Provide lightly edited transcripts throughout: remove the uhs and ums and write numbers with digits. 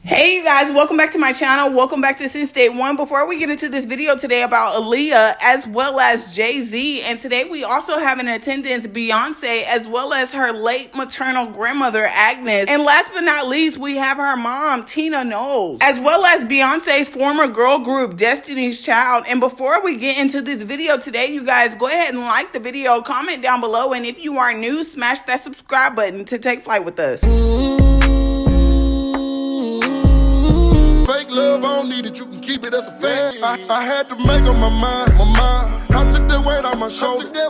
Hey you guys, welcome back to my channel. Welcome back to Since Day One. Before we get into this video today about Aaliyah as well as Jay-Z, and today we also have in attendance Beyonce as well as her late maternal grandmother Agnes, and last but not least we have her mom Tina Knowles as well as Beyonce's former girl group Destiny's Child. And before we get into this video today, you guys go ahead and like the video, comment down below, and if you are new, smash that subscribe button to take flight with us. Fake love, I don't need it, you can keep it, that's a fact. I had to make up my mind. I took that weight on my shoulders. I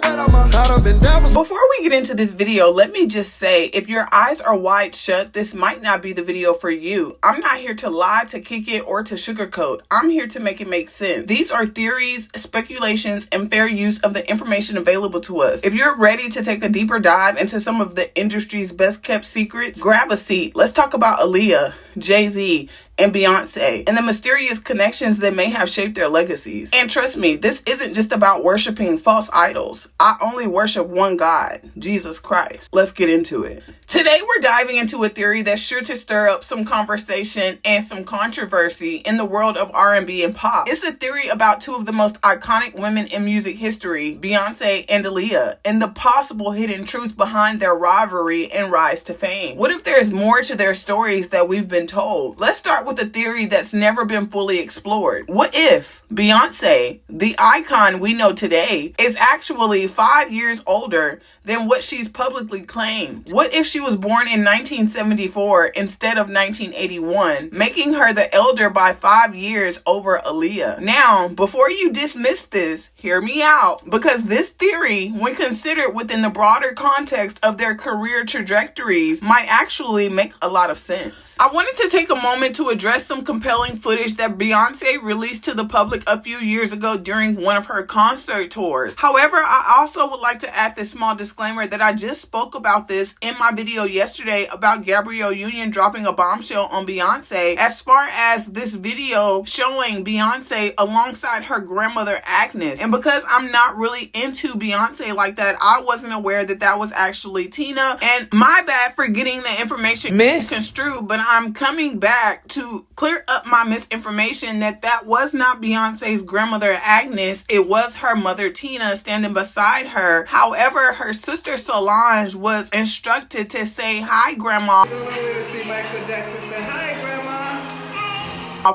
done been down. Before we get into this video, let me just say, if your eyes are wide shut, this might not be the video for you. I'm not here to lie, to kick it, or to sugarcoat. I'm here to make it make sense. These are theories, speculations, and fair use of the information available to us. If you're ready to take a deeper dive into some of the industry's best kept secrets, grab a seat. Let's talk about Aaliyah, Jay-Z, and Beyonce, and the mysterious connections that may have shaped their legacies. And trust me, this isn't just about worshiping false idols. I only worship one God, Jesus Christ. Let's get into it. Today, we're diving into a theory that's sure to stir up some conversation and some controversy in the world of R&B and pop. It's a theory about two of the most iconic women in music history, Beyonce and Aaliyah, and the possible hidden truth behind their rivalry and rise to fame. What if there's more to their stories that we've been told? Let's start with a theory that's never been fully explored. What if Beyonce, the icon we know today, is actually 5 years older than what she's publicly claimed? What if she was born in 1974 instead of 1981, making her the elder by 5 years over Aaliyah? Now, before you dismiss this, hear me out, because this theory, when considered within the broader context of their career trajectories, might actually make a lot of sense. I wanted to take a moment to address some compelling footage that Beyonce released to the public a few years ago during one of her concert tours. However, I also would like to add this small disclaimer that I just spoke about this in my video yesterday about Gabrielle Union dropping a bombshell on Beyonce as far as this video showing Beyonce alongside her grandmother Agnes. And because I'm not really into Beyonce like that, I wasn't aware that that was actually Tina, and my bad for getting the information misconstrued, but I'm coming back to clear up my misinformation that was not Beyonce's grandmother Agnes. It was her mother Tina standing beside her. However, her sister Solange was instructed to say hi grandma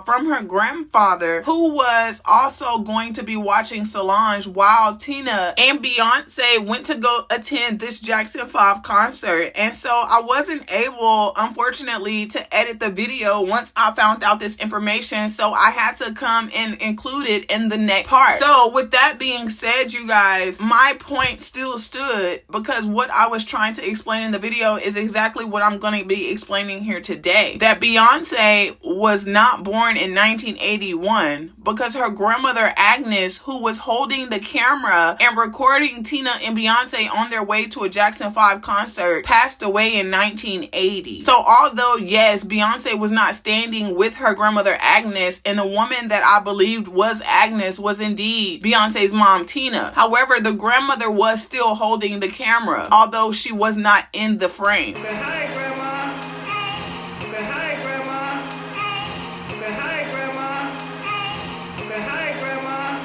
from her grandfather, who was also going to be watching Solange while Tina and Beyonce went to go attend this Jackson 5 concert. And so I wasn't able, unfortunately, to edit the video once I found out this information, so I had to come and include it in the next part. So with that being said, you guys, my point still stood, because what I was trying to explain in the video is exactly what I'm going to be explaining here today. That Beyonce was not born in 1981 because her grandmother Agnes, who was holding the camera and recording Tina and Beyonce on their way to a Jackson 5 concert, passed away in 1980. So although yes, Beyonce was not standing with her grandmother Agnes, and the woman that I believed was Agnes was indeed Beyonce's mom Tina. However, the grandmother was still holding the camera, although she was not in the frame. Say hi, Grandma. Say hi, Grandma. Say hi, Grandma. Say hi, Grandma.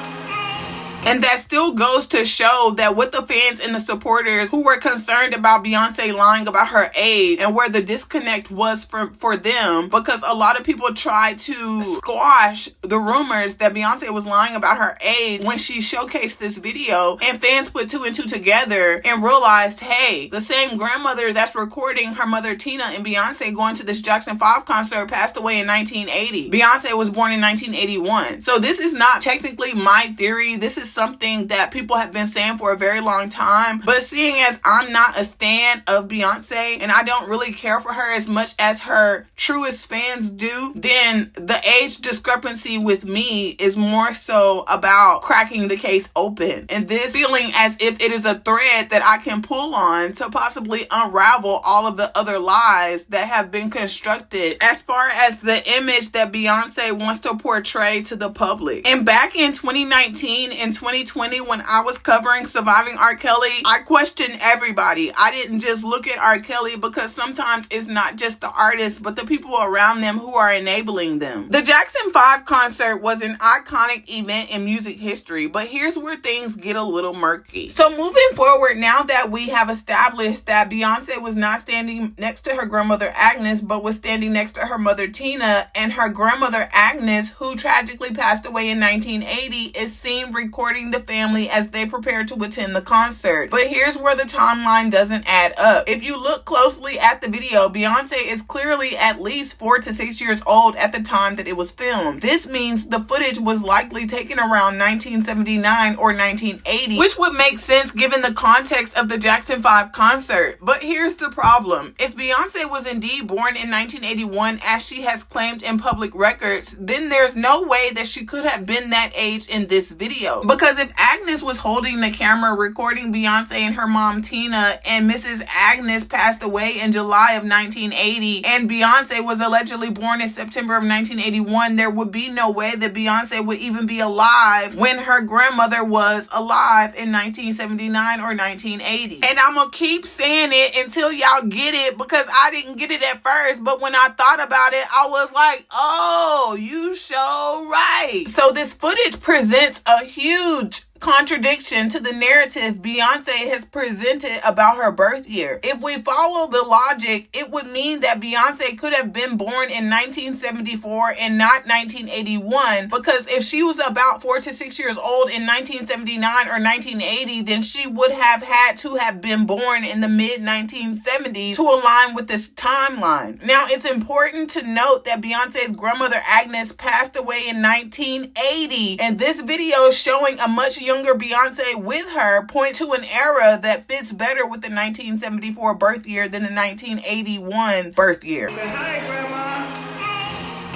And that still goes to show that what the fans and the supporters who were concerned about Beyonce lying about her age and where the disconnect was for them, because a lot of people tried to squash the rumors that Beyonce was lying about her age when she showcased this video, and fans put two and two together and realized, hey, the same grandmother that's recording her mother Tina and Beyonce going to this Jackson 5 concert passed away in 1980. Beyonce was born in 1981. So this is not technically my theory. This is something that people have been saying for a very long time, but seeing as I'm not a stan of Beyonce and I don't really care for her as much as her truest fans do, then the age discrepancy with me is more so about cracking the case open, and this feeling as if it is a thread that I can pull on to possibly unravel all of the other lies that have been constructed as far as the image that Beyonce wants to portray to the public. And back in 2019 and 2020 when I was covering Surviving R. Kelly, I questioned everybody. I didn't just look at R. Kelly because sometimes it's not just the artist, but the people around them who are enabling them. The Jackson 5 concert was an iconic event in music history, but here's where things get a little murky. So moving forward, now that we have established that Beyonce was not standing next to her grandmother Agnes, but was standing next to her mother Tina, and her grandmother Agnes, who tragically passed away in 1980, is seen recording the family as they prepare to attend the concert. But here's where the timeline doesn't add up. If you look closely at the video, Beyonce is clearly at least 4 to 6 years old at the time that it was filmed. This means the footage was likely taken around 1979 or 1980, which would make sense given the context of the Jackson 5 concert. But here's the problem. If Beyonce was indeed born in 1981, as she has claimed in public records, then there's no way that she could have been that age in this video. Because if Agnes was holding the camera recording Beyonce and her mom Tina, and Mrs. Agnes passed away in July of 1980, and Beyonce was allegedly born in September of 1981, there would be no way that Beyonce would even be alive when her grandmother was alive in 1979 or 1980. And I'm gonna keep saying it until y'all get it, because I didn't get it at first, but when I thought about it, I was like, oh, you so right. So this footage presents a huge contradiction to the narrative Beyonce has presented about her birth year. If we follow the logic, it would mean that Beyonce could have been born in 1974 and not 1981, because if she was about 4 to 6 years old in 1979 or 1980, then she would have had to have been born in the mid-1970s to align with this timeline. Now, it's important to note that Beyonce's grandmother Agnes passed away in 1980, and this video showing a much younger Beyonce with her point to an era that fits better with the 1974 birth year than the 1981 birth year. Say hi, Grandma.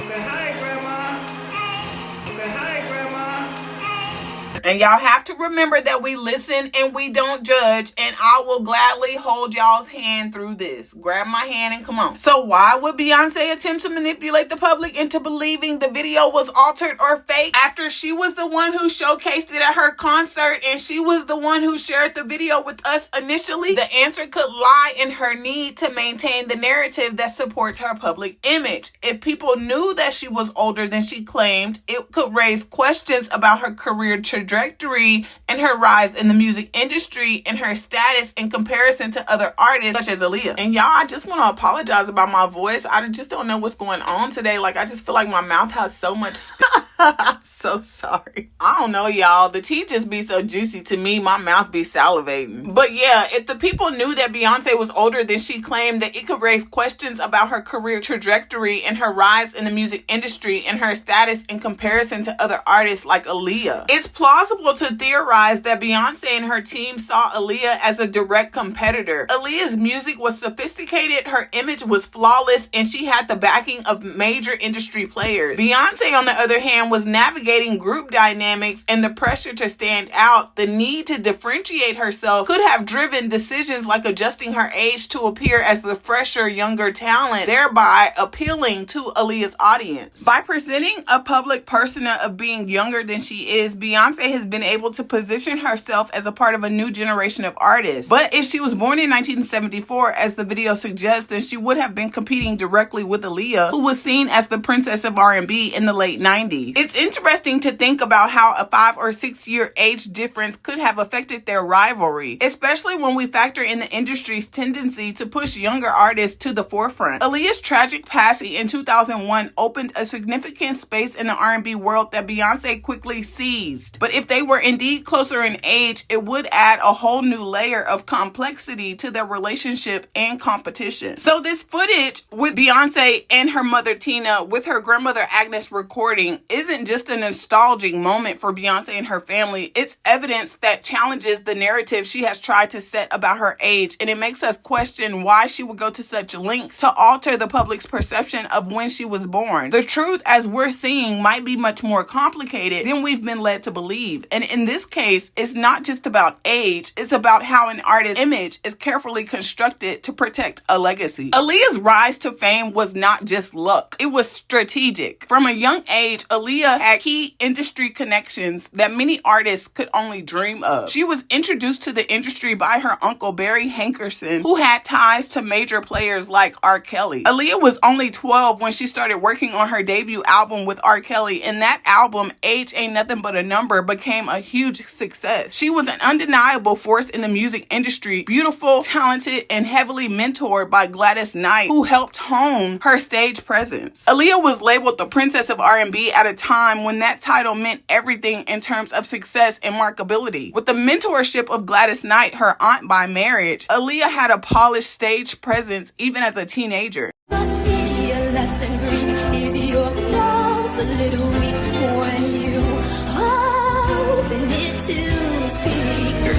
Say hi, Grandma. Say hi, Grandma. And y'all have to remember that we listen and we don't judge, and I will gladly hold y'all's hand through this. Grab my hand and come on. So why would Beyonce attempt to manipulate the public into believing the video was altered or fake after she was the one who showcased it at her concert and she was the one who shared the video with us initially? The answer could lie in her need to maintain the narrative that supports her public image. If people knew that she was older than she claimed, it could raise questions about her career trajectory and her rise in the music industry and her status in comparison to other artists such as Aaliyah. And y'all, I just want to apologize about my voice. I just don't know what's going on today. Like, I just feel like my mouth has so much I'm so sorry. I don't know, y'all. The tea just be so juicy to me. My mouth be salivating. But yeah, if the people knew that Beyonce was older than she claimed, that it could raise questions about her career trajectory and her rise in the music industry and her status in comparison to other artists like Aaliyah. It's plausible to theorize that Beyonce and her team saw Aaliyah as a direct competitor. Aaliyah's music was sophisticated, her image was flawless, and she had the backing of major industry players. Beyonce, on the other hand, was navigating group dynamics and the pressure to stand out. The need to differentiate herself could have driven decisions like adjusting her age to appear as the fresher, younger talent, thereby appealing to Aaliyah's audience. By presenting a public persona of being younger than she is, Beyonce has been able to position herself as a part of a new generation of artists. But if she was born in 1974, as the video suggests, then she would have been competing directly with Aaliyah, who was seen as the princess of R&B in the late 90s. It's interesting to think about how a 5 or 6 year age difference could have affected their rivalry, especially when we factor in the industry's tendency to push younger artists to the forefront. Aaliyah's tragic passing in 2001 opened a significant space in the R&B world that Beyonce quickly seized. But if they were indeed closer in age, it would add a whole new layer of complexity to their relationship and competition. So this footage with Beyonce and her mother Tina with her grandmother Agnes recording isn't just a nostalgic moment for Beyonce and her family. It's evidence that challenges the narrative she has tried to set about her age, and it makes us question why she would go to such lengths to alter the public's perception of when she was born. The truth, as we're seeing, might be much more complicated than we've been led to believe. And in this case, it's not just about age, it's about how an artist's image is carefully constructed to protect a legacy. Aaliyah's rise to fame was not just luck, it was strategic. From a young age, Aaliyah Aaliyah had key industry connections that many artists could only dream of. She was introduced to the industry by her uncle Barry Hankerson, who had ties to major players like R. Kelly. Aaliyah was only 12 when she started working on her debut album with R. Kelly, and that album, Age Ain't Nothing But a Number, became a huge success. She was an undeniable force in the music industry, beautiful, talented, and heavily mentored by Gladys Knight, who helped hone her stage presence. Aaliyah was labeled the Princess of R&B at a time when that title meant everything in terms of success and marketability. With the mentorship of Gladys Knight, her aunt by marriage, Aaliyah had a polished stage presence even as a teenager.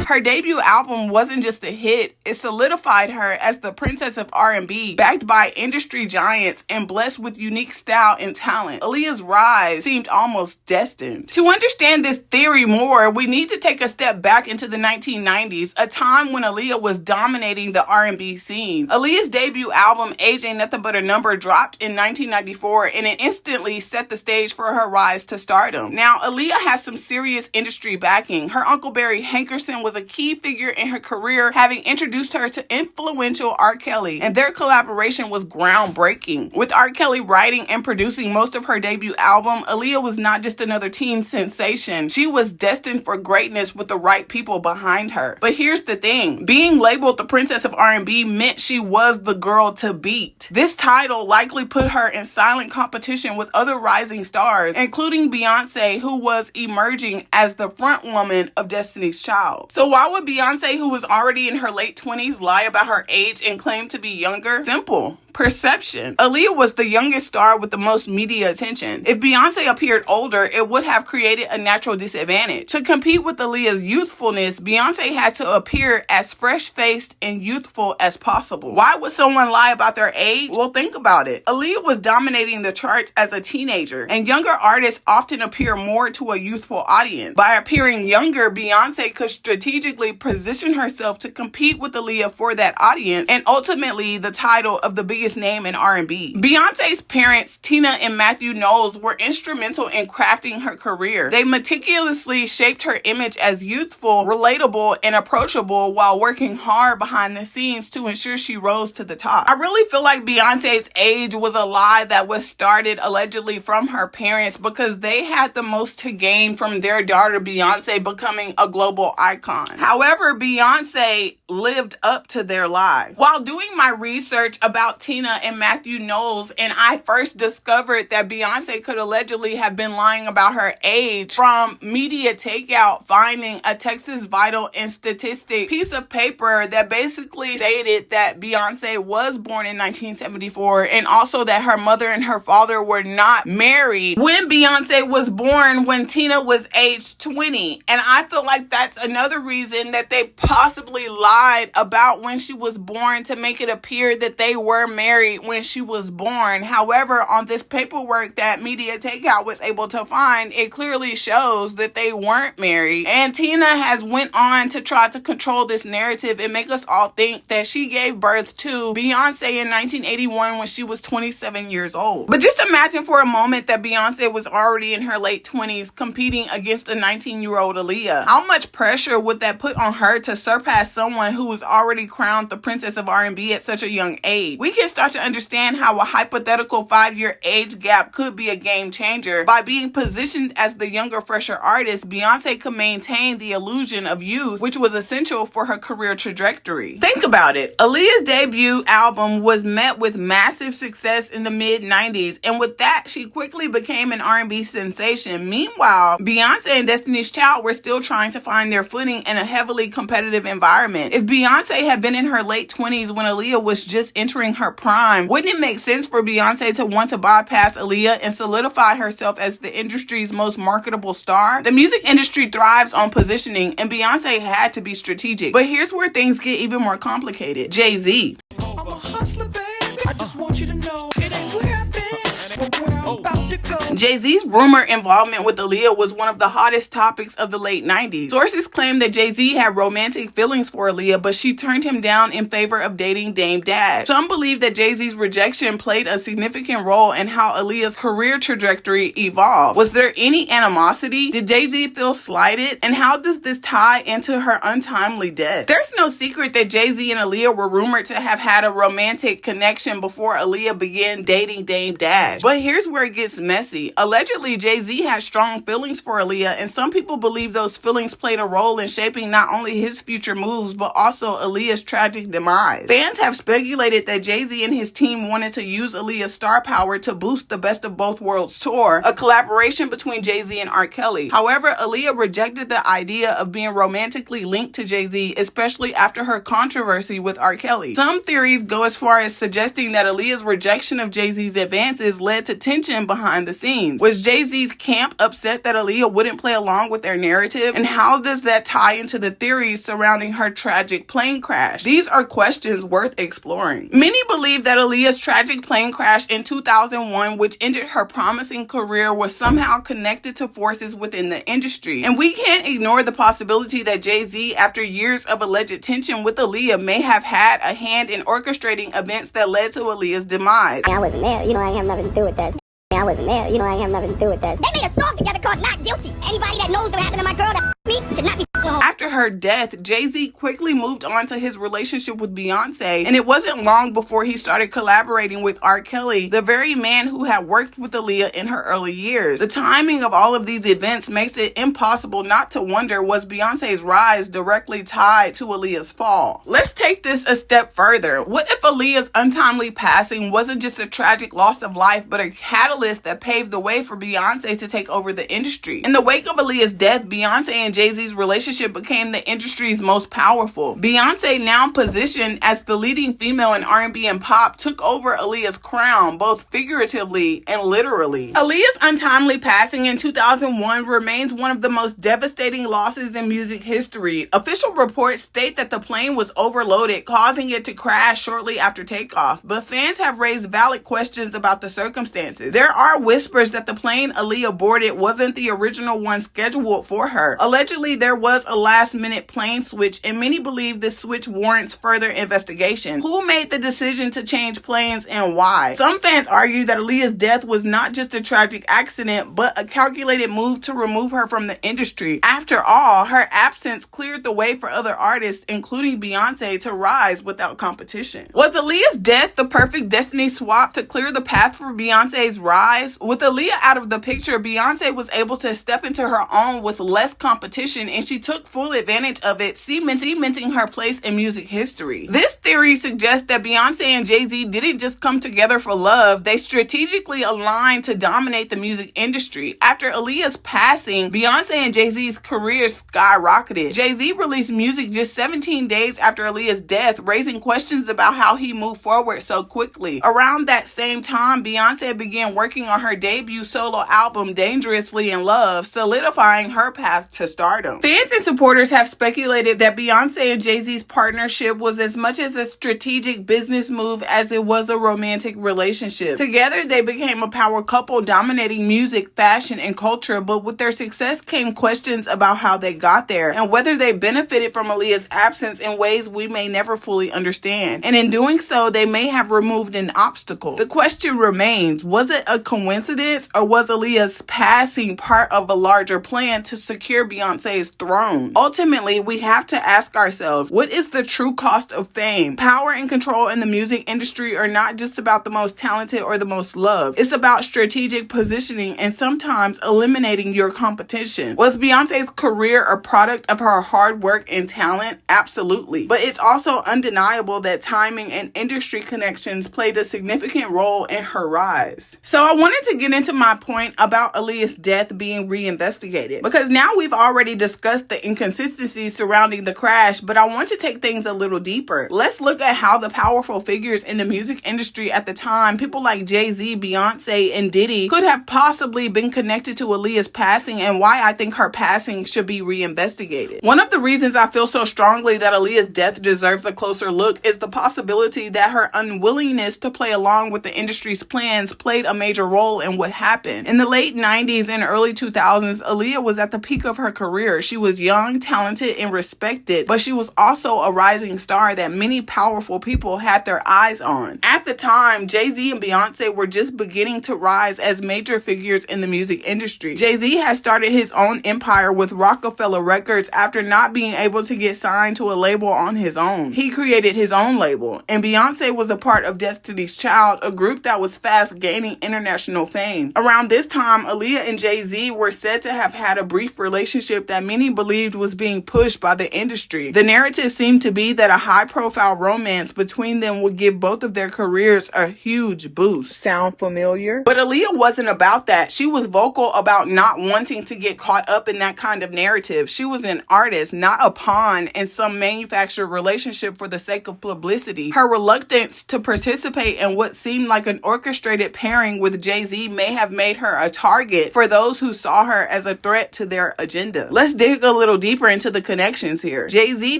Her debut album wasn't just a hit, it solidified her as the Princess of R&B, backed by industry giants and blessed with unique style and talent. Aaliyah's rise seemed almost destined. To understand this theory more, we need to take a step back into the 1990s, a time when Aaliyah was dominating the R&B scene. Aaliyah's debut album, Age Ain't Nothing But a Number, dropped in 1994, and it instantly set the stage for her rise to stardom. Now, Aaliyah has some serious industry backing. Her uncle Barry Hankerson was a key figure in her career, having introduced her to influential R. Kelly, and their collaboration was groundbreaking. With R. Kelly writing and producing most of her debut album, Aaliyah was not just another teen sensation. She was destined for greatness with the right people behind her. But here's the thing, being labeled the Princess of R&B meant she was the girl to beat. This title likely put her in silent competition with other rising stars, including Beyonce, who was emerging as the front woman of Destiny's Child. So why would Beyonce, who was already in her late 20s, lie about her age and claim to be younger? Simple. Perception. Aaliyah was the youngest star with the most media attention. If Beyonce appeared older, it would have created a natural disadvantage. To compete with Aaliyah's youthfulness, Beyonce had to appear as fresh-faced and youthful as possible. Why would someone lie about their age? Well, think about it. Aaliyah was dominating the charts as a teenager, and younger artists often appear more to a youthful audience. By appearing younger, Beyonce could strategically position herself to compete with Aaliyah for that audience, and ultimately the title of the biggest name in R&B. Beyonce's parents, Tina and Matthew Knowles, were instrumental in crafting her career. They meticulously shaped her image as youthful, relatable, and approachable while working hard behind the scenes to ensure she rose to the top. I really feel like Beyonce's age was a lie that was started allegedly from her parents because they had the most to gain from their daughter Beyonce becoming a global icon. However, Beyonce lived up to their lie. While doing my research about Tina and Matthew Knowles, and I first discovered that Beyonce could allegedly have been lying about her age from Media Takeout finding a Texas Vital and Statistic piece of paper that basically stated that Beyonce was born in 1974 and also that her mother and her father were not married when Beyonce was born when Tina was age 20. And I feel like that's another reason that they possibly lied about when she was born to make it appear that they were married when she was born. However, on this paperwork that Media Takeout was able to find, it clearly shows that they weren't married. And Tina has went on to try to control this narrative and make us all think that she gave birth to Beyonce in 1981 when she was 27 years old. But just imagine for a moment that Beyonce was already in her late 20s competing against a 19-year-old Aaliyah. How much pressure would that put on her to surpass someone who was already crowned the Princess of R&B at such a young age? We can start to understand how a hypothetical 5-year age gap could be a game changer. By being positioned as the younger, fresher artist, Beyonce could maintain the illusion of youth, which was essential for her career trajectory. Think about it. Aaliyah's debut album was met with massive success in the mid-90s, and with that, she quickly became an R&B sensation. Meanwhile, Beyonce and Destiny's Child were still trying to find their footing in a heavily competitive environment. If Beyonce had been in her late 20s when Aaliyah was just entering her prime, wouldn't it make sense for Beyonce to want to bypass Aaliyah and solidify herself as the industry's most marketable star? The music industry thrives on positioning, and Beyonce had to be strategic. But here's where things get even more complicated. Jay-Z. I'm a hustler, baby. I just want you to know it ain't where I've been, but where I'm about to go. Jay-Z's rumored involvement with Aaliyah was one of the hottest topics of the late 90s. Sources claim that Jay-Z had romantic feelings for Aaliyah, but she turned him down in favor of dating Dame Dash. Some believe that Jay-Z's rejection played a significant role in how Aaliyah's career trajectory evolved. Was there any animosity? Did Jay-Z feel slighted? And how does this tie into her untimely death? There's no secret that Jay-Z and Aaliyah were rumored to have had a romantic connection before Aaliyah began dating Dame Dash. But here's where it gets messy. Allegedly, Jay-Z had strong feelings for Aaliyah, and some people believe those feelings played a role in shaping not only his future moves, but also Aaliyah's tragic demise. Fans have speculated that Jay-Z and his team wanted to use Aaliyah's star power to boost the Best of Both Worlds tour, a collaboration between Jay-Z and R. Kelly. However, Aaliyah rejected the idea of being romantically linked to Jay-Z, especially after her controversy with R. Kelly. Some theories go as far as suggesting that Aaliyah's rejection of Jay-Z's advances led to tension behind the scenes. Was Jay-Z's camp upset that Aaliyah wouldn't play along with their narrative? And how does that tie into the theories surrounding her tragic plane crash? These are questions worth exploring. Many believe that Aaliyah's tragic plane crash in 2001, which ended her promising career, was somehow connected to forces within the industry. And we can't ignore the possibility that Jay-Z, after years of alleged tension with Aaliyah, may have had a hand in orchestrating events that led to Aaliyah's demise. I wasn't there, I ain't have nothing to do with that. I wasn't there, I ain't have nothing to do with that. They made a song together called Not Guilty. Anybody that knows what happened to my girl that me should not be home. After her death, Jay-Z quickly moved on to his relationship with Beyonce, and it wasn't long before he started collaborating with R. Kelly, the very man who had worked with Aaliyah in her early years. The timing of all of these events makes it impossible not to wonder, was Beyonce's rise directly tied to Aaliyah's fall? Let's take this a step further. What if Aaliyah's untimely passing wasn't just a tragic loss of life, but a catalyst that paved the way for Beyonce to take over the industry? In the wake of Aaliyah's death, Beyonce and Jay-Z's relationship became the industry's most powerful. Beyonce, now positioned as the leading female in R&B and pop, took over Aaliyah's crown, both figuratively and literally. Aaliyah's untimely passing in 2001 remains one of the most devastating losses in music history. Official reports state that the plane was overloaded, causing it to crash shortly after takeoff, but fans have raised valid questions about the circumstances. There are whispers that the plane Aaliyah boarded wasn't the original one scheduled for her. Allegedly, there was a last-minute plane switch, and many believe this switch warrants further investigation. Who made the decision to change planes and why? Some fans argue that Aaliyah's death was not just a tragic accident, but a calculated move to remove her from the industry. After all, her absence cleared the way for other artists, including Beyonce, to rise without competition. Was Aaliyah's death the perfect destiny swap to clear the path for Beyonce's rise? With Aaliyah out of the picture, Beyonce was able to step into her own with less competition, and she took full advantage of it, cementing her place in music history. This theory suggests that Beyonce and Jay-Z didn't just come together for love, they strategically aligned to dominate the music industry. After Aaliyah's passing, Beyonce and Jay-Z's careers skyrocketed. Jay-Z released music just 17 days after Aaliyah's death, raising questions about how he moved forward so quickly. Around that same time, Beyonce began working on her debut solo album, Dangerously in Love, solidifying her path to stardom. Fans and supporters have speculated that Beyonce and Jay-Z's partnership was as much as a strategic business move as it was a romantic relationship. Together, they became a power couple dominating music, fashion, and culture, but with their success came questions about how they got there and whether they benefited from Aaliyah's absence in ways we may never fully understand. And in doing so, they may have removed an obstacle. The question remains, was it a coincidence, or was Aaliyah's passing part of a larger plan to secure Beyonce's throne? Ultimately, we have to ask ourselves, what is the true cost of fame? Power and control in the music industry are not just about the most talented or the most loved. It's about strategic positioning and sometimes eliminating your competition. Was Beyonce's career a product of her hard work and talent? Absolutely. But it's also undeniable that timing and industry connections played a significant role in her rise. So I wanted to get into my point about Aaliyah's death being reinvestigated, because now we've already discussed the inconsistency inconsistencies surrounding the crash, but I want to take things a little deeper. Let's look at how the powerful figures in the music industry at the time, people like Jay-Z, Beyonce, and Diddy, could have possibly been connected to Aaliyah's passing and why I think her passing should be reinvestigated. One of the reasons I feel so strongly that Aaliyah's death deserves a closer look is the possibility that her unwillingness to play along with the industry's plans played a major role in what happened. In the late 90s and early 2000s, Aaliyah was at the peak of her career. She was young, talented, and respected, but she was also a rising star that many powerful people had their eyes on. At the time, Jay-Z and Beyonce were just beginning to rise as major figures in the music industry. Jay-Z had started his own empire with Rockefeller Records after not being able to get signed to a label on his own. He created his own label, and Beyonce was a part of Destiny's Child, a group that was fast gaining international fame. Around this time, Aaliyah and Jay-Z were said to have had a brief relationship that many believed was being pushed by the industry. The narrative seemed to be that a high-profile romance between them would give both of their careers a huge boost. Sound familiar? But Aaliyah wasn't about that. She was vocal about not wanting to get caught up in that kind of narrative. She was an artist, not a pawn in some manufactured relationship for the sake of publicity. Her reluctance to participate in what seemed like an orchestrated pairing with Jay-Z may have made her a target for those who saw her as a threat to their agenda. Let's dig a little deeper into the connections here. Jay-Z,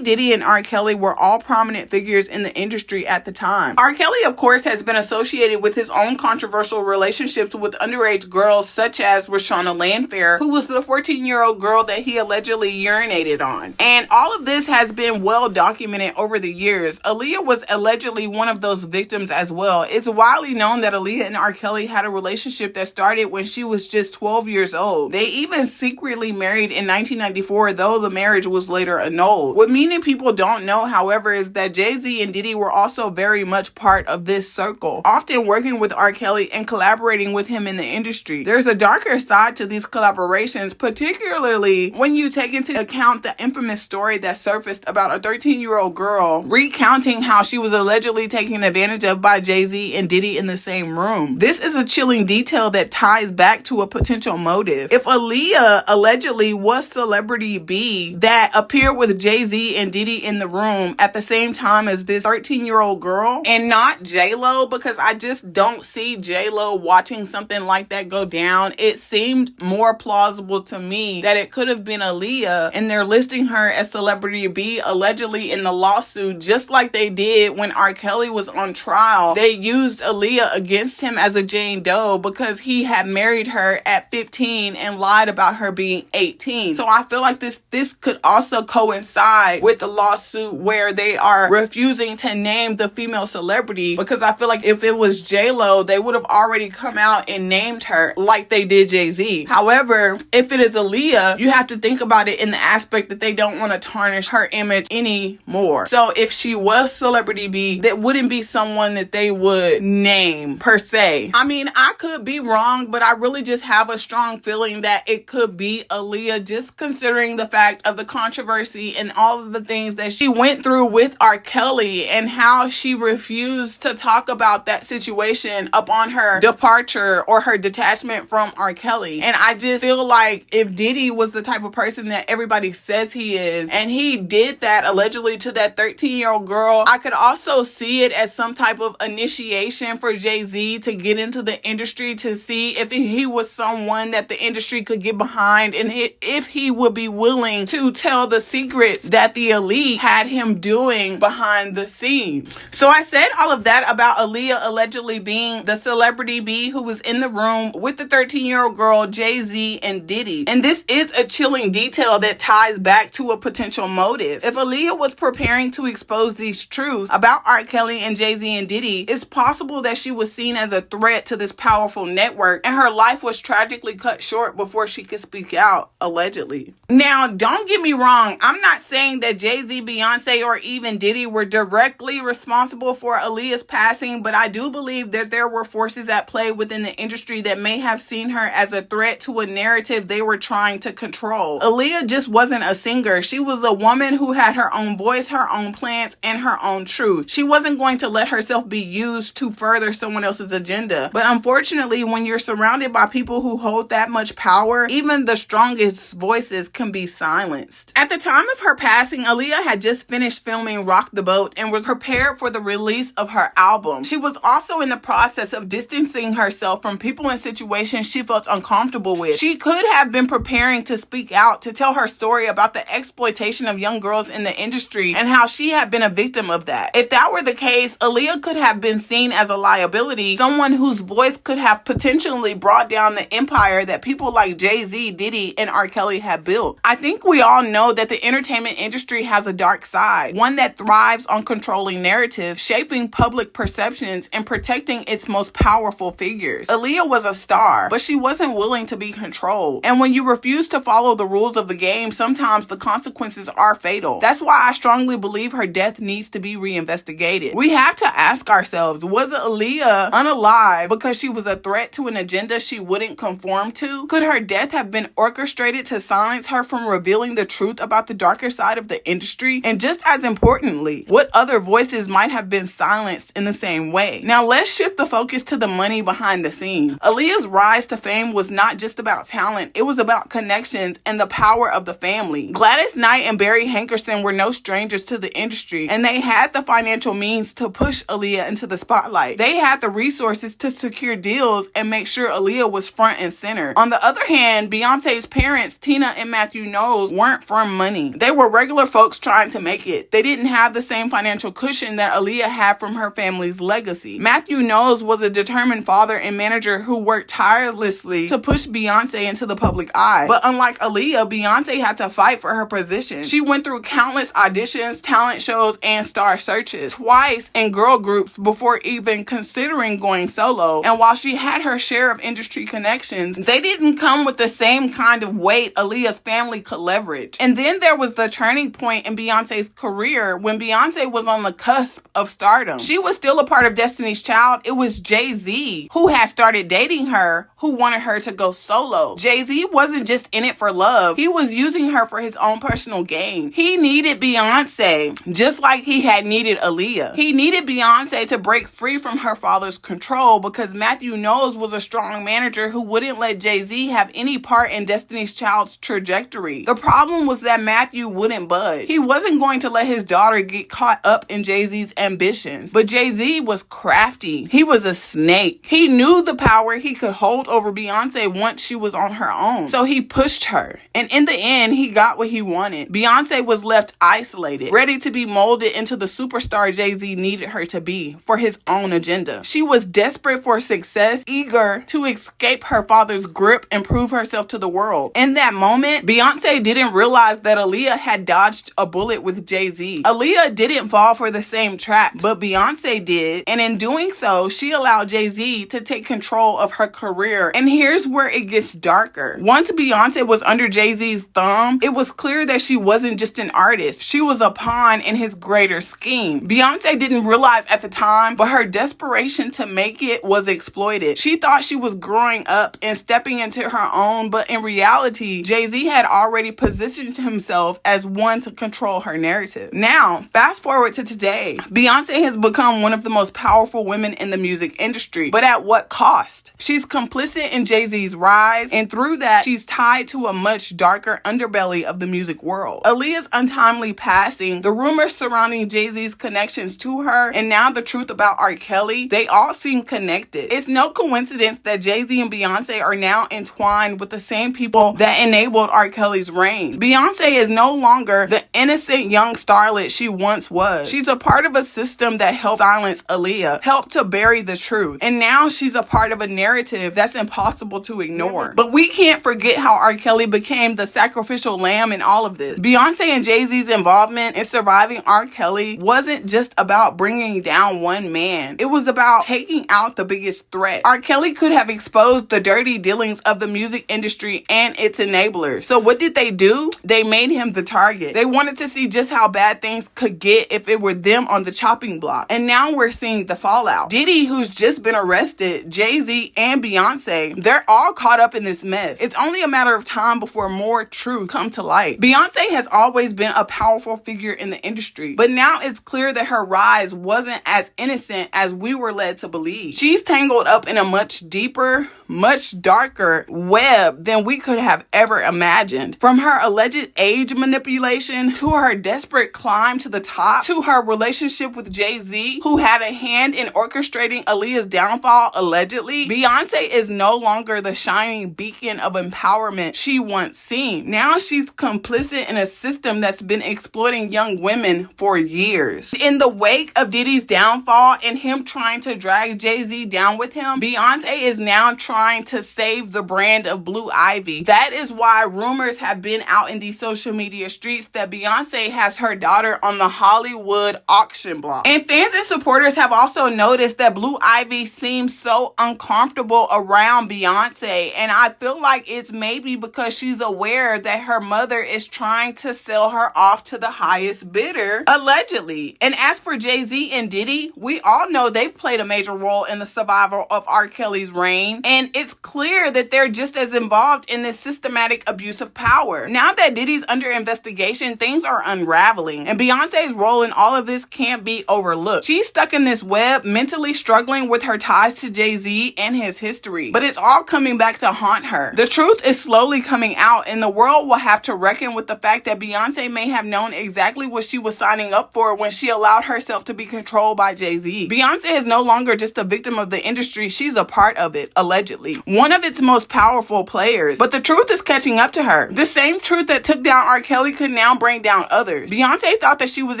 Diddy, and R. Kelly were all prominent figures in the industry at the time. R. Kelly, of course, has been associated with his own controversial relationships with underage girls such as Rashawna Landfair, who was the 14-year-old girl that he allegedly urinated on. And all of this has been well documented over the years. Aaliyah was allegedly one of those victims as well. It's widely known that Aaliyah and R. Kelly had a relationship that started when she was just 12 years old. They even secretly married in 1994, though the marriage was later annulled. What many people don't know, however, is that Jay-Z and Diddy were also very much part of this circle, often working with R. Kelly and collaborating with him in the industry. There's a darker side to these collaborations, particularly when you take into account the infamous story that surfaced about a 13-year-old girl recounting how she was allegedly taken advantage of by Jay-Z and Diddy in the same room. This is a chilling detail that ties back to a potential motive. If Aaliyah allegedly was Celebrity B that appeared with Jay-Z and Diddy in the room at the same time as this 13-year-old girl and not J-Lo, because I just don't see J-Lo watching something like that go down, it seemed more plausible to me that it could have been Aaliyah, and they're listing her as Celebrity B allegedly in the lawsuit, just like they did when R. Kelly was on trial. They used Aaliyah against him as a Jane Doe because he had married her at 15 and lied about her being 18. So I feel like this could also coincide with the lawsuit where they are refusing to name the female celebrity, because I feel like if it was J-Lo, they would have already come out and named her like they did Jay-Z. However, if it is Aaliyah, you have to think about it in the aspect that they don't want to tarnish her image anymore. So if she was Celebrity B, that wouldn't be someone that they would name per se. I mean, I could be wrong, but I really just have a strong feeling that it could be Aaliyah, just considering the fact of the controversy and all of the things that she went through with R. Kelly and how she refused to talk about that situation upon her departure or her detachment from R. Kelly. And I just feel like if Diddy was the type of person that everybody says he is, and he did that allegedly to that 13-year-old girl, I could also see it as some type of initiation for Jay-Z to get into the industry, to see if he was someone that the industry could get behind and if he would be willing to tell the secrets that the elite had him doing behind the scenes. So I said all of that about Aaliyah allegedly being the Celebrity B who was in the room with the 13-year-old girl, Jay-Z and Diddy. And this is a chilling detail that ties back to a potential motive. If Aaliyah was preparing to expose these truths about R. Kelly and Jay-Z and Diddy, it's possible that she was seen as a threat to this powerful network and her life was tragically cut short before she could speak out, allegedly. Now, don't get me wrong. I'm not saying that Jay-Z, Beyonce, or even Diddy were directly responsible for Aaliyah's passing, but I do believe that there were forces at play within the industry that may have seen her as a threat to a narrative they were trying to control. Aaliyah just wasn't a singer. She was a woman who had her own voice, her own plans, and her own truth. She wasn't going to let herself be used to further someone else's agenda. But unfortunately, when you're surrounded by people who hold that much power, even the strongest voices can be silenced. silenced. At the time of her passing, Aaliyah had just finished filming Rock the Boat and was prepared for the release of her album. She was also in the process of distancing herself from people and situations she felt uncomfortable with. She could have been preparing to speak out to tell her story about the exploitation of young girls in the industry and how she had been a victim of that. If that were the case, Aaliyah could have been seen as a liability, someone whose voice could have potentially brought down the empire that people like Jay-Z, Diddy, and R. Kelly have built. I think we all know that the entertainment industry has a dark side, one that thrives on controlling narratives, shaping public perceptions, and protecting its most powerful figures. Aaliyah was a star, but she wasn't willing to be controlled. And when you refuse to follow the rules of the game, sometimes the consequences are fatal. That's why I strongly believe her death needs to be reinvestigated. We have to ask ourselves, was Aaliyah unalive because she was a threat to an agenda she wouldn't conform to? Could her death have been orchestrated to silence her from revealing the truth about the darker side of the industry? And just as importantly, what other voices might have been silenced in the same way? Now let's shift the focus to the money behind the scenes. Aaliyah's rise to fame was not just about talent, it was about connections and the power of the family. Gladys Knight and Barry Hankerson were no strangers to the industry, and they had the financial means to push Aaliyah into the spotlight. They had the resources to secure deals and make sure Aaliyah was front and center. On the other hand, Beyonce's parents, Tina and Matthew Knowles, weren't from money. They were regular folks trying to make it. They didn't have the same financial cushion that Aaliyah had from her family's legacy. Matthew Knowles was a determined father and manager who worked tirelessly to push Beyonce into the public eye. But unlike Aaliyah, Beyonce had to fight for her position. She went through countless auditions, talent shows, and star searches, twice in girl groups before even considering going solo. And while she had her share of industry connections, they didn't come with the same kind of weight Aaliyah's family could leverage. And then there was the turning point in Beyonce's career when Beyonce was on the cusp of stardom. She was still a part of Destiny's Child. It was Jay-Z who had started dating her, who wanted her to go solo. Jay-Z wasn't just in it for love. He was using her for his own personal gain. He needed Beyonce, just like he had needed Aaliyah. He needed Beyonce to break free from her father's control because Matthew Knowles was a strong manager who wouldn't let Jay-Z have any part in Destiny's Child's trajectory. The problem was that Matthew wouldn't budge. He wasn't going to let his daughter get caught up in Jay-Z's ambitions. But Jay-Z was crafty. He was a snake. He knew the power he could hold over Beyonce once she was on her own. So he pushed her. And in the end, he got what he wanted. Beyonce was left isolated, ready to be molded into the superstar Jay-Z needed her to be for his own agenda. She was desperate for success, eager to escape her father's grip and prove herself to the world. In that moment, Beyonce didn't realize that Aaliyah had dodged a bullet with Jay-Z. Aaliyah didn't fall for the same trap, but Beyonce did. And in doing so, she allowed Jay-Z to take control of her career. And here's where it gets darker. Once Beyonce was under Jay-Z's thumb, it was clear that she wasn't just an artist. She was a pawn in his greater scheme. Beyonce didn't realize at the time, but her desperation to make it was exploited. She thought she was growing up and stepping into her own, but in reality, Jay-Z had already positioned himself as one to control her narrative. Now, fast forward to today. Beyonce has become one of the most powerful women in the music industry, but at what cost? She's complicit in Jay-Z's rise, and through that, she's tied to a much darker underbelly of the music world. Aaliyah's untimely passing, the rumors surrounding Jay-Z's connections to her, and now the truth about R. Kelly, they all seem connected. It's no coincidence that Jay-Z and Beyonce are now entwined with the same people that enabled R. Kelly's reign. Beyonce is no longer the innocent young starlet she once was. She's a part of a system that helped silence Aaliyah, helped to bury the truth, and now she's a part of a narrative that's impossible to ignore. But we can't forget how R. Kelly became the sacrificial lamb in all of this. Beyonce and Jay-Z's involvement in surviving R. Kelly wasn't just about bringing down one man. It was about taking out the biggest threat. R. Kelly could have exposed the dirty dealings of the music industry and its enablers. So what did they do? They made him the target. They wanted to see just how bad things could get if it were them on the chopping block. And now we're seeing the fallout. Diddy, who's just been arrested, Jay-Z, and Beyonce, they're all caught up in this mess. It's only a matter of time before more truth come to light. Beyonce has always been a powerful figure in the industry, but now it's clear that her rise wasn't as innocent as we were led to believe. She's tangled up in a much deeper, much darker web than we could have ever imagined. From her alleged age manipulation, to her desperate climb to the top, to her relationship with Jay-Z, who had a hand in orchestrating Aaliyah's downfall, allegedly, Beyonce is no longer the shining beacon of empowerment she once seemed. Now she's complicit in a system that's been exploiting young women for years. In the wake of Diddy's downfall and him trying to drag Jay-Z down with him, Beyonce is now trying to save the brand of Blue Ivy. That is why rumors have been out in these social media streets that Beyonce has her daughter on the Hollywood auction block. And fans and supporters have also noticed that Blue Ivy seems so uncomfortable around Beyonce, and I feel like it's maybe because she's aware that her mother is trying to sell her off to the highest bidder, allegedly. And as for Jay-Z and Diddy, we all know they've played a major role in the survival of R. Kelly's reign, and it's clear that they're just as involved in this systematic abuse of power. Now that Diddy's under investigation, things are unraveling, and Beyonce's role in all of this can't be overlooked. She's stuck in this web, mentally struggling with her ties to Jay-Z and his history, but it's all coming back to haunt her. The truth is slowly coming out, and the world will have to reckon with the fact that Beyonce may have known exactly what she was signing up for when she allowed herself to be controlled by Jay-Z. Beyonce is no longer just a victim of the industry, she's a part of it, allegedly. One of its most powerful players. But the truth is catching up to her. The same truth that took down R. Kelly could now bring down others. Beyonce thought that she was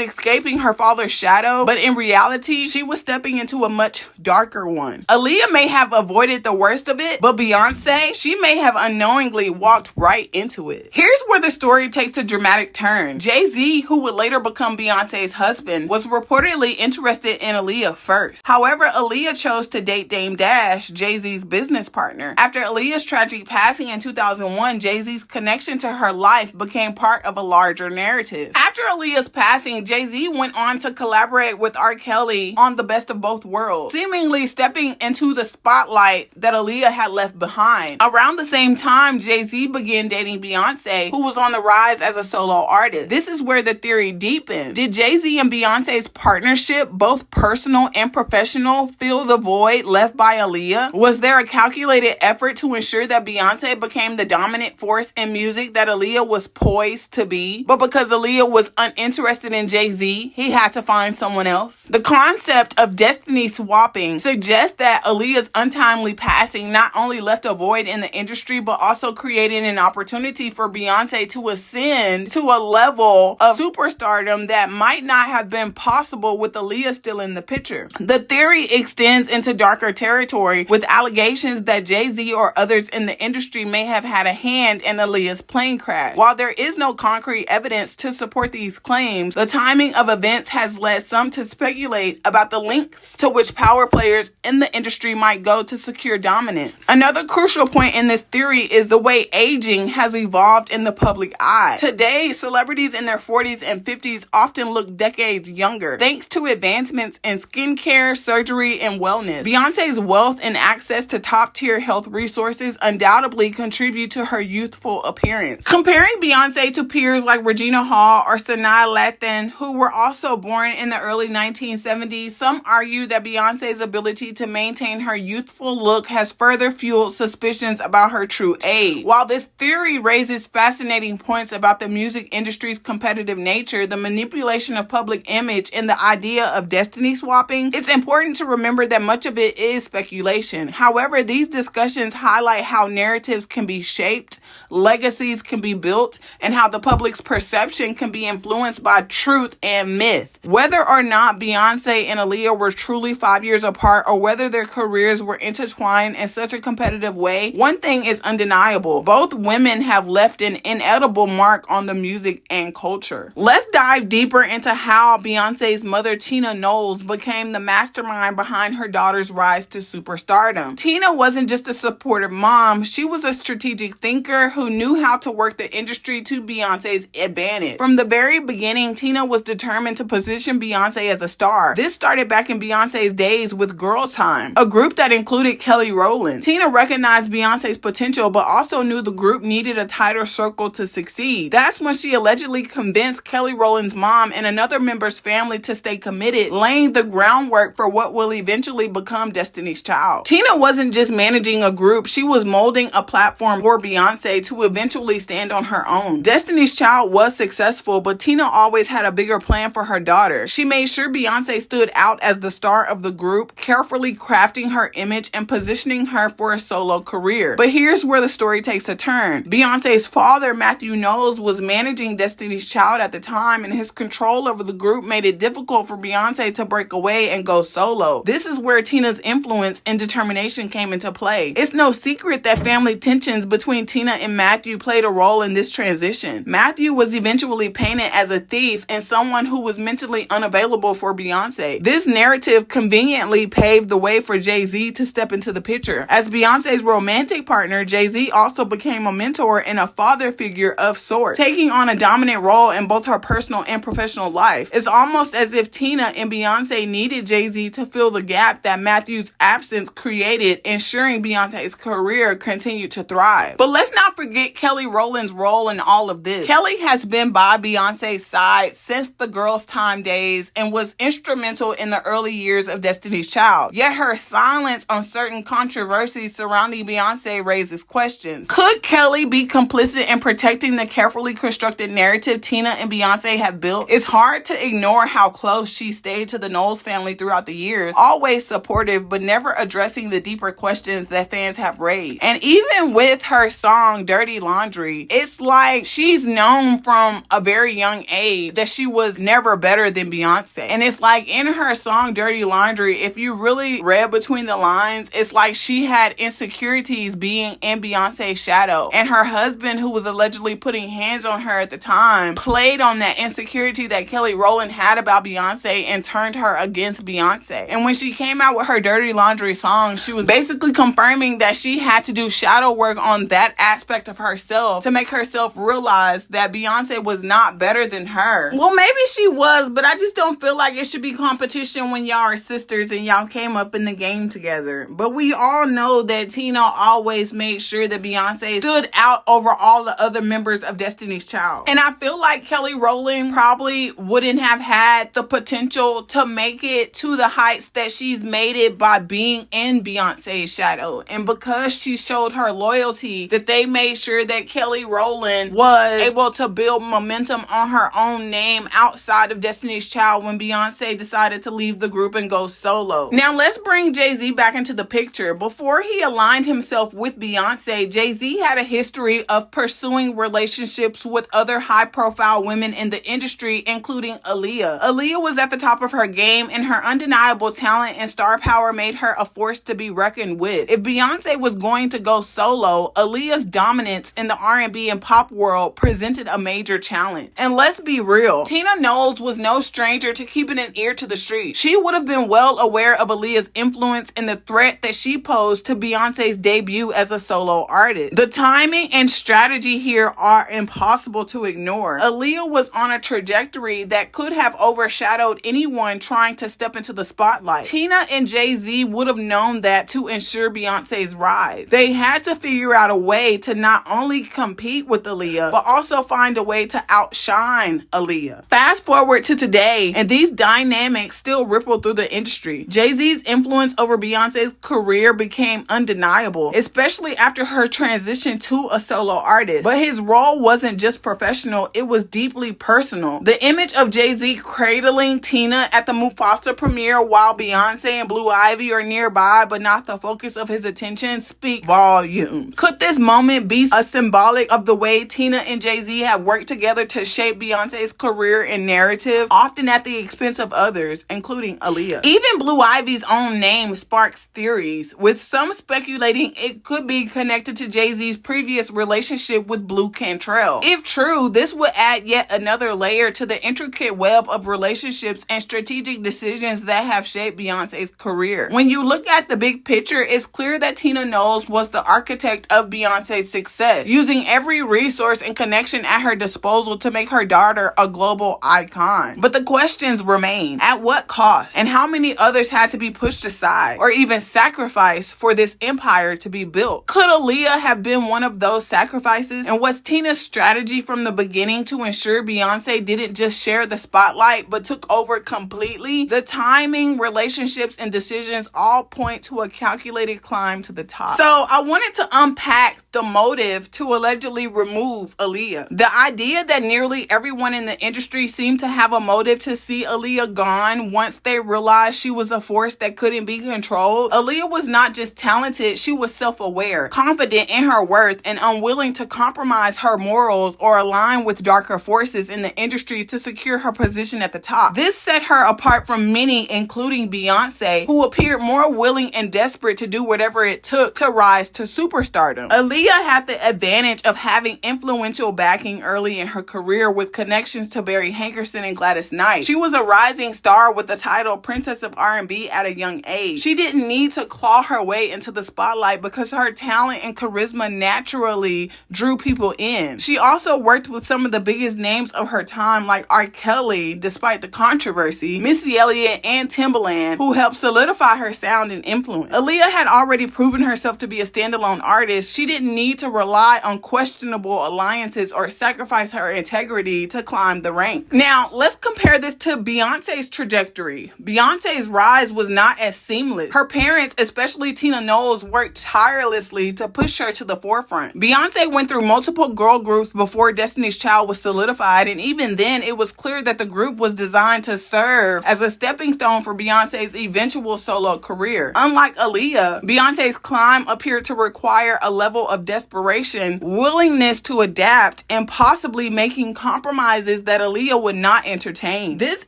escaping her father's shadow, but in reality, she was stepping into a much darker one. Aaliyah may have avoided the worst of it, but Beyonce, she may have unknowingly walked right into it. Here's where the story takes a dramatic turn. Jay-Z, who would later become Beyonce's husband, was reportedly interested in Aaliyah first. However, Aaliyah chose to date Dame Dash, Jay-Z's business partner. After Aaliyah's tragic passing in 2001, Jay-Z's connection to her life became part of a larger narrative. After Aaliyah's passing, Jay-Z went on to collaborate with R. Kelly on The Best of Both Worlds, seemingly stepping into the spotlight that Aaliyah had left behind. Around the same time, Jay-Z began dating Beyonce, who was on the rise as a solo artist. This is where the theory deepens. Did Jay-Z and Beyonce's partnership, both personal and professional, fill the void left by Aaliyah? Was there a calculated effort to ensure that Beyonce became the dominant force in music that Aaliyah was poised to be? But because Aaliyah was uninterested in Jay-Z, he had to find someone else? The concept of destiny swapping suggests that Aaliyah's untimely passing not only left a void in the industry, but also created an opportunity for Beyonce to ascend to a level of superstardom that might not have been possible with Aaliyah still in the picture. The theory extends into darker territory, with allegations that Jay-Z or others in the industry may have had a hand in Aaliyah's plane crash. While there is no concrete evidence to support these claims, the timing of events has led some to speculate about the lengths to which power players in the industry might go to secure dominance. Another crucial point in this theory is the way aging has evolved in the public eye. Today, celebrities in their 40s and 50s often look decades younger, thanks to advancements in skincare, surgery, and wellness. Beyonce's wealth and access to top-tier health resources undoubtedly contribute to her youthful appearance. Comparing Beyonce to peers like Regina Hall or Sanaa Lathan, who were also born in the early 1970s, some argue that Beyonce's ability to maintain her youthful look has further fueled suspicions about her true age. While this theory raises fascinating points about the music industry's competitive nature, the manipulation of public image, and the idea of destiny swapping, it's important to remember that much of it is speculation. However, these discussions highlight how narratives can be shaped, legacies can be built, and how the public's perception can be influenced by truth and myth. Whether or not Beyonce and Aaliyah were truly 5 years apart, or whether their careers were intertwined in such a competitive way, one thing is undeniable: both women have left an inedible mark on the music and culture. Let's dive deeper into how Beyonce's mother, Tina Knowles, became the mastermind behind her daughter's rise to superstardom. Tina wasn't just a supportive mom, she was a strategic thinker who knew how to work the industry to Beyonce's advantage. From the very beginning, Tina was determined to position Beyonce as a star. This started back in Beyonce's days with Girl Time, a group that included Kelly Rowland. Tina recognized Beyonce's potential, but also knew the group needed a tighter circle to succeed. That's when she allegedly convinced Kelly Rowland's mom and another member's family to stay committed, laying the groundwork for what will eventually become Destiny's Child. Tina wasn't just managing a group, she was molding a platform for Beyonce to eventually stand on her own. Destiny's Child was successful, but Tina always had a bigger plan for her daughter. She made sure Beyonce stood out as the star of the group, carefully crafting her image and positioning her for a solo career. But here's where the story takes a turn. Beyonce's father, Matthew Knowles, was managing Destiny's Child at the time, and his control over the group made it difficult for Beyonce to break away and go solo. This is where Tina's influence and determination came into play. It's no secret that family tensions between Tina and Matthew played a role in this transition. Matthew was eventually painted as a thief and someone who was mentally unavailable for Beyonce. This narrative conveniently paved the way for Jay-Z to step into the picture. As Beyonce's romantic partner, Jay-Z also became a mentor and a father figure of sorts, taking on a dominant role in both her personal and professional life. It's almost as if Tina and Beyonce needed Jay-Z to fill the gap that Matthew's absence created, ensuring Beyonce's career continued to thrive. But let's not forget Kelly Rowland's role in all of this. Kelly has been by Beyonce's side since the Girls' Time days and was instrumental in the early years of Destiny's Child. Yet her silence on certain controversies surrounding Beyonce raises questions. Could Kelly be complicit in protecting the carefully constructed narrative Tina and Beyonce have built? It's hard to ignore how close she stayed to the Knowles family throughout the years, always supportive but never addressing the deeper questions that fans have raised. And even with her song Dirty Laundry, it's like she's known from a very young age that she was never better than Beyonce. And it's like in her song Dirty Laundry, if you really read between the lines, it's like she had insecurities being in Beyonce's shadow. And her husband, who was allegedly putting hands on her at the time, played on that insecurity that Kelly Rowland had about Beyonce and turned her against Beyonce. And when she came out with her Dirty Laundry song, she was basically confirming that she had to do shadow work on that aspect of herself to make herself realize that Beyonce was not better than her. Well, maybe she was, but I just don't feel like it should be competition when y'all are sisters and y'all came up in the game together. But we all know that Tina always made sure that Beyonce stood out over all the other members of Destiny's Child. And I feel like Kelly Rowland probably wouldn't have had the potential to make it to the heights that she's made it by being in Beyonce's shadow. And because she showed her loyalty, that they made sure that Kelly Rowland was able to build momentum on her own name outside of Destiny's Child when Beyonce decided to leave the group and go solo. Now let's bring Jay-Z back into the picture. Before he aligned himself with Beyonce, Jay-Z had a history of pursuing relationships with other high-profile women in the industry, including Aaliyah. Aaliyah was at the top of her game, and her undeniable talent and star power made her a force to be reckoned with. If Beyonce was going to go solo, Aaliyah's dominance in the R&B and pop world presented a major challenge. And let's be real, Tina Knowles was no stranger to keeping an ear to the street. She would have been well aware of Aaliyah's influence and the threat that she posed to Beyonce's debut as a solo artist. The timing and strategy here are impossible to ignore. Aaliyah was on a trajectory that could have overshadowed anyone trying to step into the spotlight. Tina and Jay-Z would have known that to ensure Beyonce's rise. They had to figure out a way to not only compete with Aaliyah, but also find a way to outshine Aaliyah. Fast forward to today, and these dynamics still ripple through the industry. Jay-Z's influence over Beyonce's career became undeniable, especially after her transition to a solo artist. But his role wasn't just professional, it was deeply personal. The image of Jay-Z cradling Tina at the Mufasa premiere while Beyonce and Blue Ivy are nearby but not the focus of his attention speak volumes. Could this moment be a symbolic of the way Tina and Jay-Z have worked together to shape Beyonce's career and narrative, often at the expense of others, including Aaliyah? Even Blue Ivy's own name sparks theories, with some speculating it could be connected to Jay-Z's previous relationship with Blue Cantrell. If true, this would add yet another layer to the intricate web of relationships and strategic decisions that have shaped Beyonce's career. When you look at the big picture, it's clear that Tina Knowles was the architect of Beyonce's success, using every resource and connection at her disposal to make her daughter a global icon. But the questions remain. At what cost? And how many others had to be pushed aside or even sacrificed for this empire to be built? Could Aaliyah have been one of those sacrifices? And was Tina's strategy from the beginning to ensure Beyonce didn't just share the spotlight but took over completely? The timing, relationships, and decisions all point to a calculated calculated climb to the top. So I wanted to unpack the motive to allegedly remove Aaliyah. The idea that nearly everyone in the industry seemed to have a motive to see Aaliyah gone once they realized she was a force that couldn't be controlled. Aaliyah was not just talented, she was self-aware, confident in her worth, and unwilling to compromise her morals or align with darker forces in the industry to secure her position at the top. This set her apart from many, including Beyonce, who appeared more willing and desperate to do whatever it took to rise to superstardom. Aaliyah had the advantage of having influential backing early in her career with connections to Barry Hankerson and Gladys Knight. She was a rising star with the title Princess of R&B at a young age. She didn't need to claw her way into the spotlight because her talent and charisma naturally drew people in. She also worked with some of the biggest names of her time like R. Kelly, despite the controversy, Missy Elliott, and Timbaland, who helped solidify her sound and influence. Aaliyah had already proven herself to be a standalone artist. She didn't need to rely on questionable alliances or sacrifice her integrity to climb the ranks. Now, let's compare this to Beyonce's trajectory. Beyonce's rise was not as seamless. Her parents, especially Tina Knowles, worked tirelessly to push her to the forefront. Beyonce went through multiple girl groups before Destiny's Child was solidified, and even then, it was clear that the group was designed to serve as a stepping stone for Beyonce's eventual solo career. Unlike Aaliyah, Beyonce's climb appeared to require a level of desperation, willingness to adapt, and possibly making compromises that Aaliyah would not entertain. This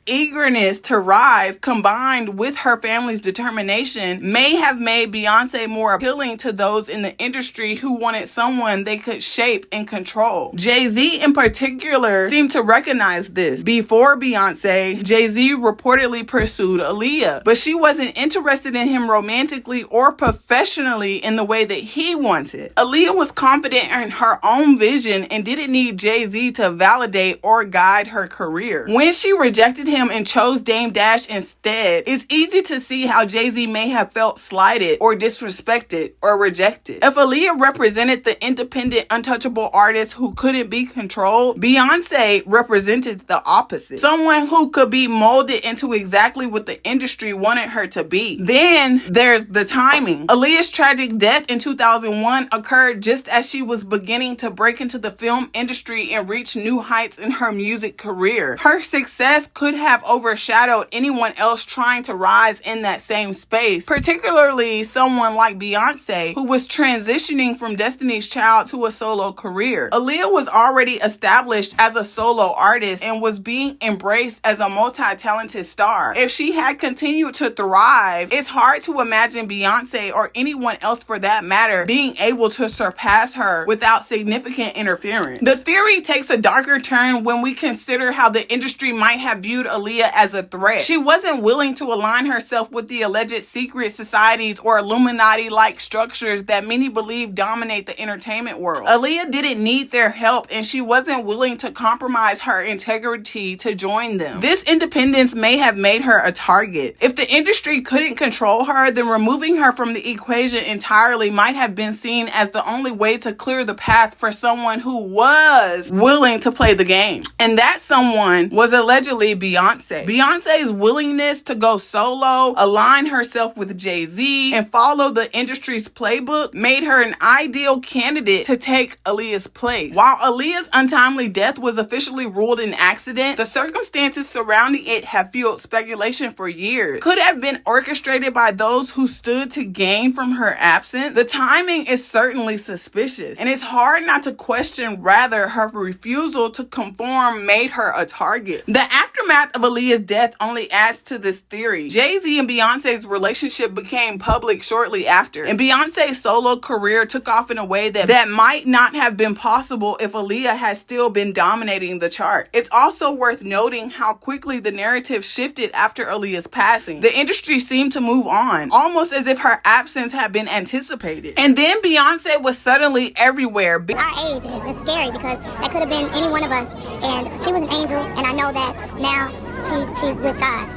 eagerness to rise, combined with her family's determination, may have made Beyonce more appealing to those in the industry who wanted someone they could shape and control. Jay-Z in particular seemed to recognize this. Before Beyonce, Jay-Z reportedly pursued Aaliyah, but she wasn't interested in him romantically or professionally in the way that he wanted. Aaliyah was confident in her own vision and didn't need Jay-Z to validate or guide her career. When she rejected him and chose Dame Dash instead, it's easy to see how Jay-Z may have felt slighted or disrespected or rejected. If Aaliyah represented the independent, untouchable artist who couldn't be controlled, Beyonce represented the opposite. Someone who could be molded into exactly what the industry wanted her to be. Then there's the timing. Aaliyah's tragic death in 2001 occurred just as she was beginning to break into the film industry and reach new heights in her music career. Her success could have overshadowed anyone else trying to rise in that same space, particularly someone like Beyonce, who was transitioning from Destiny's Child to a solo career. Aaliyah was already established as a solo artist and was being embraced as a multi-talented star. If she had continued to thrive, it's hard to imagine Beyonce, or anyone else for that matter, being able to surpass her without significant interference. The theory takes a darker turn when we consider how the industry might have viewed Aaliyah as a threat. She wasn't willing to align herself with the alleged secret societies or Illuminati-like structures that many believe dominate the entertainment world. Aaliyah didn't need their help, and she wasn't willing to compromise her integrity to join them. This independence may have made her a target. If the industry couldn't control her, then removing her from the equation entirely might have been seen as the only way to clear the path for someone who was willing to play the game. And that someone was allegedly Beyonce. Beyonce's willingness to go solo, align herself with Jay-Z, and follow the industry's playbook made her an ideal candidate to take Aaliyah's place. While Aaliyah's untimely death was officially ruled an accident, the circumstances surrounding it have fueled speculation for years. Could have been orchestrated by those who stood to gain from her absence. The timing is certainly suspicious, and it's hard not to question whether her refusal to conform made her a target. The aftermath of Aaliyah's death only adds to this theory. Jay-Z and Beyonce's relationship became public shortly after, and Beyonce's solo career took off in a way that might not have been possible if Aaliyah had still been dominating the chart. It's also worth noting how quickly the narrative shifted after Aaliyah's passing. The industry seemed to move on, almost as if her absence had been anticipated. And then Beyonce was suddenly everywhere. Our age is just scary because that could have been any one of us, and she was an angel, and I know that now she's with God.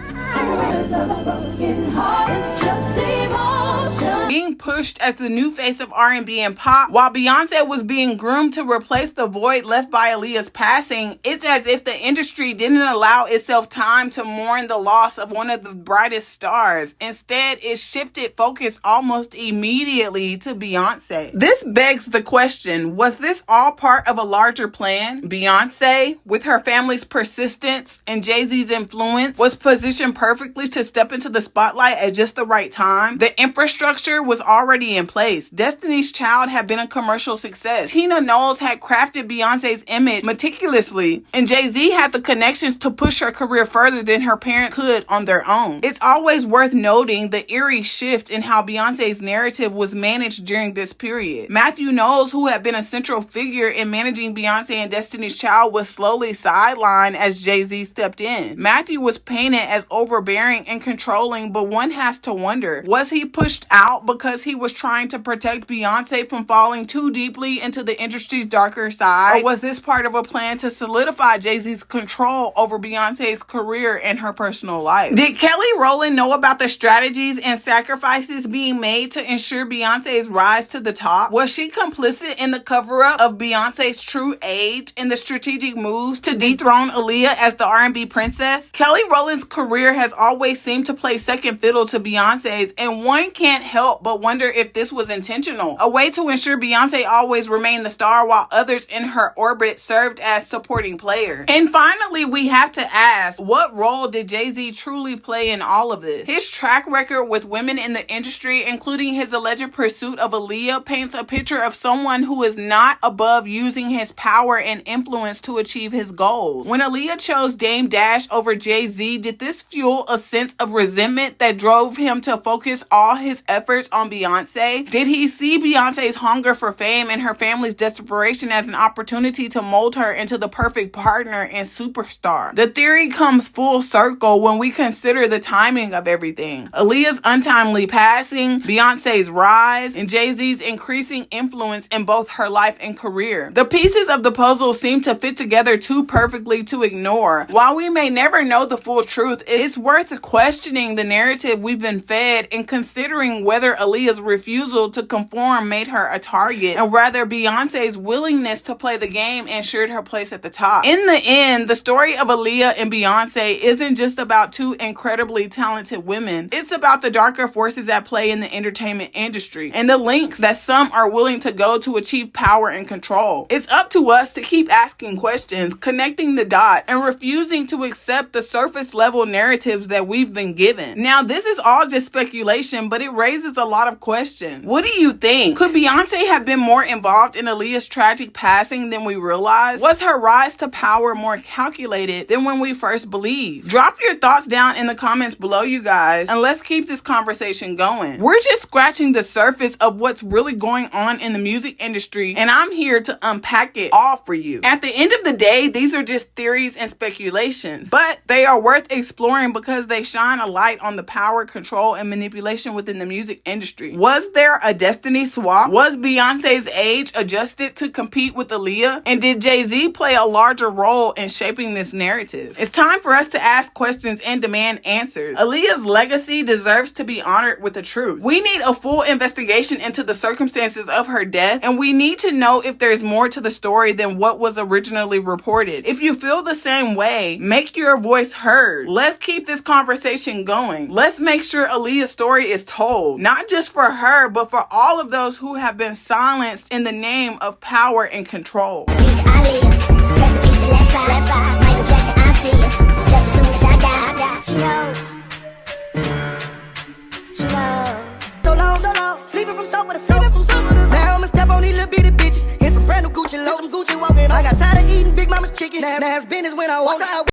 being pushed as the new face of R&B and pop, while Beyonce was being groomed to replace the void left by Aaliyah's passing. It's as if the industry didn't allow itself time to mourn the loss of one of the brightest stars. Instead, it shifted focus almost immediately to Beyonce. This begs the question, was this all part of a larger plan? Beyonce, with her family's persistence and Jay-Z's influence, was positioned perfectly to step into the spotlight at just the right time. The infrastructure was already in place. Destiny's Child had been a commercial success. Tina Knowles had crafted Beyonce's image meticulously, and Jay-Z had the connections to push her career further than her parents could on their own. It's always worth noting the eerie shift in how Beyonce's narrative was managed during this period. Matthew Knowles, who had been a central figure in managing Beyonce and Destiny's Child, was slowly sidelined as Jay-Z stepped in. Matthew was painted as overbearing and controlling, but one has to wonder, was he pushed out because he was trying to protect Beyonce from falling too deeply into the industry's darker side? Or was this part of a plan to solidify Jay-Z's control over Beyonce's career and her personal life? Did Kelly Rowland know about the strategies and sacrifices being made to ensure Beyonce's rise to the top? Was she complicit in the cover-up of Beyonce's true age and the strategic moves to dethrone Aaliyah as the R&B princess? Kelly Rowland's career has always seemed to play second fiddle to Beyonce's, and one can't help but wonder if this was intentional, a way to ensure Beyonce always remained the star while others in her orbit served as supporting players. And finally, we have to ask, what role did Jay-Z truly play in all of this? His track record with women in the industry, including his alleged pursuit of Aaliyah, paints a picture of someone who is not above using his power and influence to achieve his goals. When Aaliyah chose Dame Dash over Jay-Z, did this fuel a sense of resentment that drove him to focus all his efforts on Beyonce? Did he see Beyonce's hunger for fame and her family's desperation as an opportunity to mold her into the perfect partner and superstar? The theory comes full circle when we consider the timing of everything. Aaliyah's untimely passing, Beyonce's rise, and Jay-Z's increasing influence in both her life and career. The pieces of the puzzle seem to fit together too perfectly to ignore. While we may never know the full truth, it's worth questioning the narrative we've been fed and considering whether Aaliyah's refusal to conform made her a target, and rather Beyonce's willingness to play the game ensured her place at the top. In the end, the story of Aaliyah and Beyonce isn't just about two incredibly talented women. It's about the darker forces at play in the entertainment industry and the lengths that some are willing to go to achieve power and control. It's up to us to keep asking questions, connecting the dots, and refusing to accept the surface level narratives that we've been given. Now, this is all just speculation, but it raises a lot of questions. What do you think? Could Beyonce have been more involved in Aaliyah's tragic passing than we realize? Was her rise to power more calculated than when we first believed? Drop your thoughts down in the comments below, you guys, and let's keep this conversation going. We're just scratching the surface of what's really going on in the music industry, and I'm here to unpack it all for you. At the end of the day, these are just theories and speculations, but they are worth exploring because they shine a light on the power, control, and manipulation within the music industry. Was there a destiny swap? Was Beyonce's age adjusted to compete with Aaliyah? And did Jay-Z play a larger role in shaping this narrative? It's time for us to ask questions and demand answers. Aaliyah's legacy deserves to be honored with the truth. We need a full investigation into the circumstances of her death, and we need to know if there's more to the story than what was originally reported. If you feel the same way, make your voice heard. Let's keep this conversation going. Let's make sure Aaliyah's story is told, not just for her, but for all of those who have been silenced in the name of power and control. She knows. So long, sleeping from sofa to sofa. Now I'ma step on these little bitty bitches. Here's some brand new Gucci loafs, some Gucci walking. I got tired of eating Big Mama's chicken. Now it's business when I walk out.